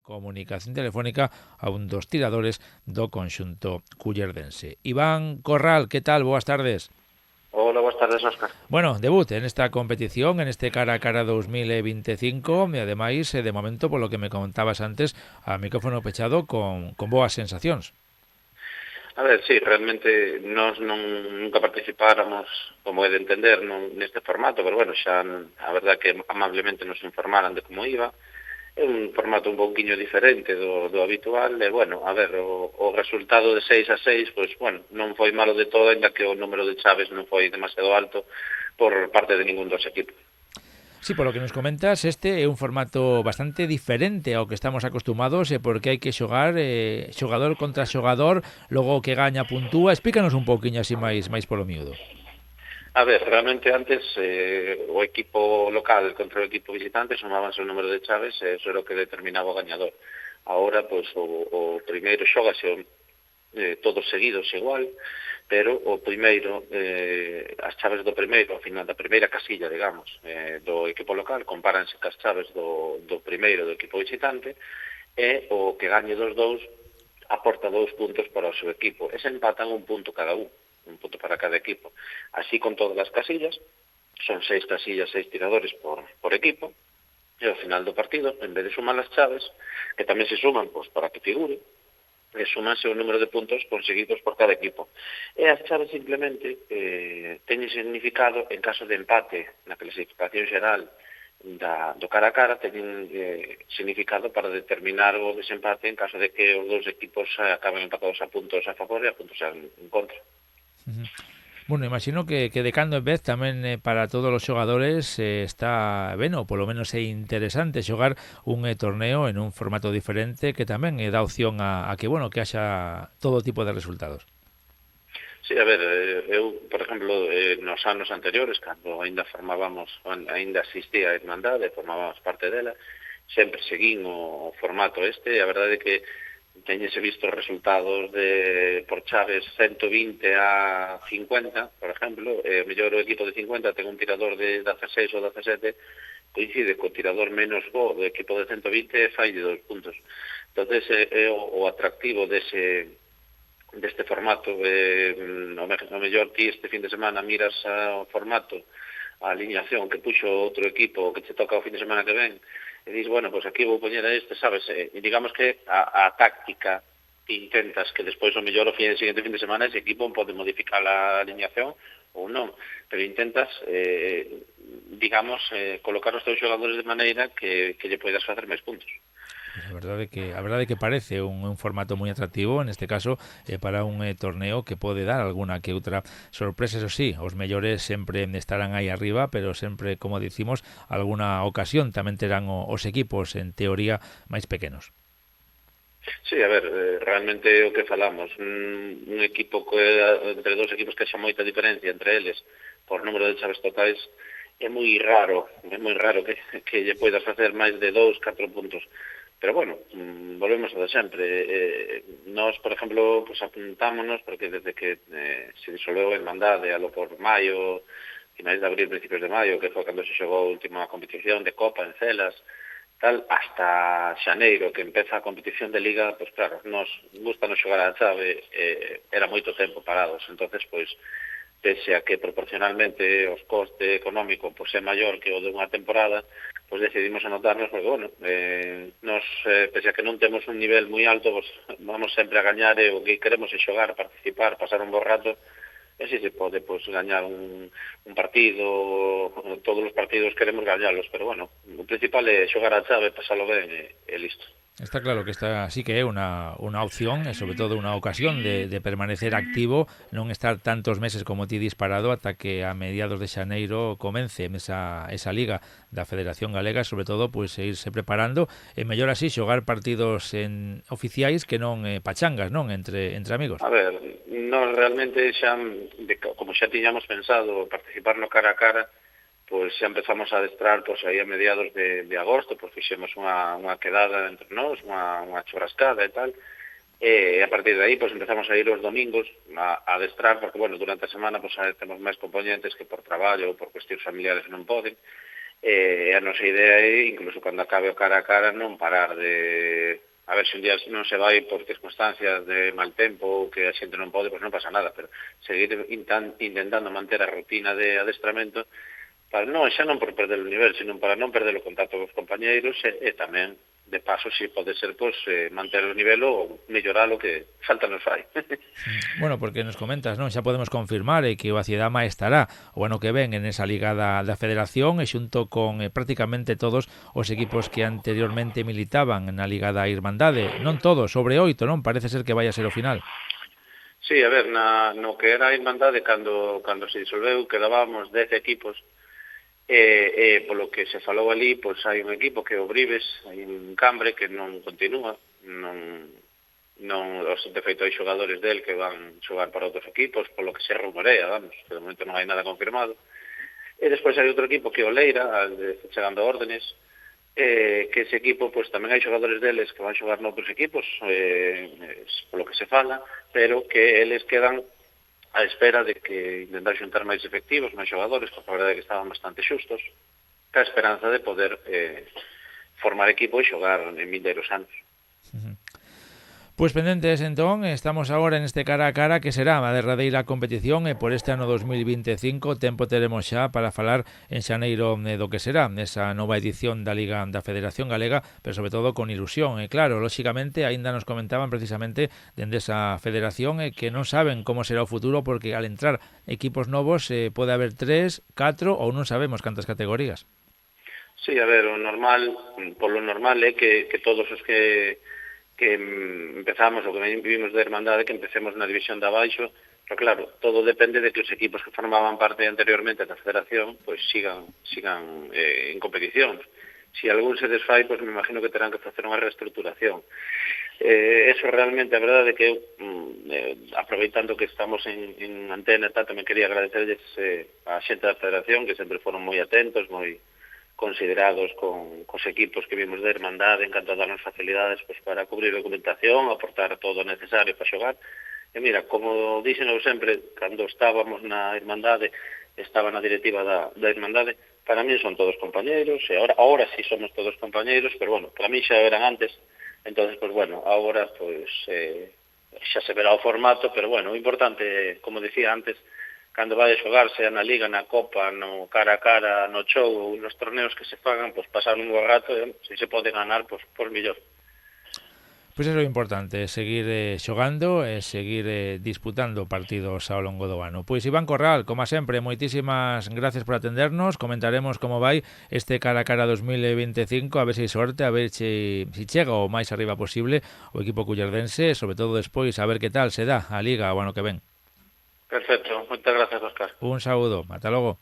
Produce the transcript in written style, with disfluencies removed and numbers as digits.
Comunicación telefónica a un dos tiradores do conxunto cullerdense. Iván Corral, que tal? Boas tardes. Hola, buenas tardes, Óscar. Bueno, debut en esta competición, en este cara a cara 2025 e ademais, de momento, polo que me comentabas antes, a micrófono pechado con boas sensacións. A ver, sí, realmente nós nunca participáramos, como é de entender, neste formato, pero bueno, xa a verdad que amablemente nos informaran de como iba. É un formato un pouquiño diferente do habitual e, bueno, a ver, o resultado de 6-6, pois, bueno, non foi malo de todo, ainda que o número de chaves non foi demasiado alto por parte de ningún dos equipos. Sí, por lo que nos comentas, este é un formato bastante diferente ao que estamos acostumados porque hai que xogar xogador contra xogador, logo o que gaña puntúa. Explícanos un pouquiño así máis polo miúdo. A ver, realmente antes o equipo local contra o equipo visitante sumábanse o número de chaves e eso era o que determinaba o gañador. Ahora, pois, o primeiro xógase todos seguidos igual, pero o primeiro, as chaves do primeiro, ao final da primeira casilla, digamos, do equipo local, compáranse cas chaves do primeiro do equipo visitante, e o que gañe dos dous aporta 2 puntos para o seu equipo. E se empatan 1 punto cada un punto para cada equipo. Así con todas as casillas, son 6 casillas, 6 tiradores por equipo, e ao final do partido, en vez de sumar as chaves, que tamén se suman pois, para que figure, sumanse o número de puntos conseguidos por cada equipo. E as chaves simplemente teñen significado en caso de empate na clasificación xeral do cara a cara, teñen significado para determinar o desempate en caso de que os dous equipos acaben empatados a puntos a favor e a puntos en contra. Uh -huh. Bueno, imagino que de cando en vez tamén para todos os xogadores está ben, ou polo menos é interesante xogar un torneo en un formato diferente que tamén dá opción a que, bueno, que haxa todo tipo de resultados. Sí, a ver, eu, por exemplo, nos anos anteriores, cando ainda formábamos, ainda existía a Irmandade, formábamos parte dela, sempre seguín o formato este, e a verdade é que teñese visto resultados por chaves 120 a 50, por exemplo, o mellor o equipo de 50 ten un tirador de 16 ou 17, coincide co tirador menos bo do equipo de 120 e fai de 2 puntos. Entonces, é o atractivo deste formato. O mellor ti este fin de semana miras o formato, a alineación que puxo outro equipo que che toca o fin de semana que ven, e dis, bueno, pois aquí vou poñer a este, sabes? E digamos que a táctica que intentas que despois o mellor o seguinte fin de semana ese equipo pode modificar a alineación ou non, pero intentas, digamos, colocar os teus xogadores de maneira que lle poidas facer máis puntos. Pues a verdade que parece un formato moi atractivo, en este caso, para un torneo que pode dar alguna que outra sorpresa, eso sí, os mellores sempre estarán aí arriba, pero sempre, como dicimos, alguna ocasión tamén terán os equipos, en teoría, máis pequenos. Sí, a ver, realmente o que falamos, un equipo entre dos equipos que xa moita diferencia entre eles por número de chaves totais, é moi raro que lle poidas facer máis de 2-4 puntos. Pero bueno, volvemos a de sempre. Nós, por exemplo, pues apuntámonos, porque desde que se disolveu a Irmandade, alo por maio, finais de abril, principios de maio, que foi cando se xogou a última competición de Copa en Celas, tal, hasta xaneiro, que empeza a competición de Liga, pues claro, nos gustanos xogar a chave, era moito tempo parados, entonces, pois, pese a que proporcionalmente os coste económico pois, é maior que o de unha temporada, pois decidimos anotarnos, porque, bueno, nos, pese a que non temos un nivel moi alto, pois, vamos sempre a gañar e o que queremos é xogar, participar, pasar un bo rato, e si se pode pois, gañar un partido, todos os partidos queremos gañarlos, pero, bueno, o principal é xogar a chave, pasalo ben e listo. Está claro que esta sí que é unha opción e sobre todo unha ocasión de permanecer activo, non estar tantos meses como ti disparado ata que a mediados de xaneiro comence esa liga da Federación Galega, sobre todo pois irse preparando e mellor así xogar partidos oficiais que non pachangas, non, entre amigos. A ver, nós realmente xa, como xa tiñamos pensado participar no cara a cara, pois xa empezamos a adestrar pois, aí a mediados de agosto, pois fixemos unha quedada entre nós, unha churrascada e tal, e a partir de aí pois empezamos a ir os domingos a adestrar, porque, bueno, durante a semana pois temos máis componentes que por traballo ou por cuestións familiares non poden, A nosa idea é, incluso cando acabe o cara a cara, non parar de... A ver, se un día non se vai por circunstancias de mal tempo ou que a xente non pode, pois non pasa nada, pero seguir intentando manter a rutina de adestramento para non, xa non por perder o nivel, sino para non perder o contacto cos compañeiros e tamén, de paso, se pode ser, pois, manter o nivel ou melloralo, que falta nos fai. Bueno, porque nos comentas, non? Xa podemos confirmar que o Aciedama estará o ano que ven en esa liga da Federación e xunto con prácticamente todos os equipos que anteriormente militaban na liga da Irmandade. Non todos, sobre 8, non? Parece ser que vai a ser o final. Sí, a ver, no que era a Irmandade, cando se disolveu, quedábamos 10 equipos, polo que se falou ali, pois hai un equipo que é o Bribes, hai un Cambre que non continúa, de feito hai xogadores del que van xogar para outros equipos, polo que se rumorea, vamos, que de momento non hai nada confirmado. E despois hai outro equipo que é o Leira, chegando a órdenes, que ese equipo, pois tamén hai xogadores deles que van xogar noutros equipos, polo que se fala, pero que eles quedan á espera de que intentar xuntar máis efectivos, máis xogadores, porque a verdade é que estaban bastante xustos, ca esperanza de poder formar equipo e xogar en vindeiros anos. Pois pendentes, entón, estamos agora neste cara a cara que será a derradeira competición e por este ano 2025 tempo teremos xa para falar en xaneiro do que será esa nova edición da Liga da Federación Galega, pero sobre todo con ilusión. E claro, lóxicamente, aínda nos comentaban precisamente dende esa federación que non saben como será o futuro porque al entrar equipos novos pode haber 3, 4 ou non sabemos cantas categorías. Sí, a ver, polo normal é que todos os que empezamos, o que vivimos de Hermandade, que empecemos na división de abaixo, pero claro, todo depende de que os equipos que formaban parte anteriormente da federación pois sigan en competición. Si algún se desfai, pois me imagino que terán que facer unha reestructuración. Eso realmente, a verdade é que aproveitando que estamos en antena, tamén quería agradecerles a xente da federación, que sempre foron moi atentos, moi considerados cos equipos que vimos de Hermandade, en canto a darnos facilidades pois, para cubrir documentación, aportar todo o necesario para xogar. E mira, como díxenos sempre, cando estábamos na Hermandade, estaba na directiva da Hermandade, para mí son todos compañeiros, e ahora sí somos todos compañeiros, pero bueno, para mí xa eran antes, entonces, pues bueno, ahora pues xa se verá o formato, pero bueno, o importante, como decía antes, cando vai a xogar, sea na Liga, na Copa, no cara a cara, no show ou nos torneos que se fagan, pois pasar un bo rato, se se pode ganar, pois mellor. Pois é o importante, seguir xogando e seguir disputando partidos ao longo do ano. Pois Iván Corral, como sempre, moitísimas gracias por atendernos, comentaremos como vai este cara a cara 2025, a ver se hai sorte, a ver se chega o máis arriba posible o equipo cullerdense, sobre todo despois a ver que tal se dá a Liga o ano que ven. Perfecto, moitas gracias, Óscar. Un saúdo, ata logo.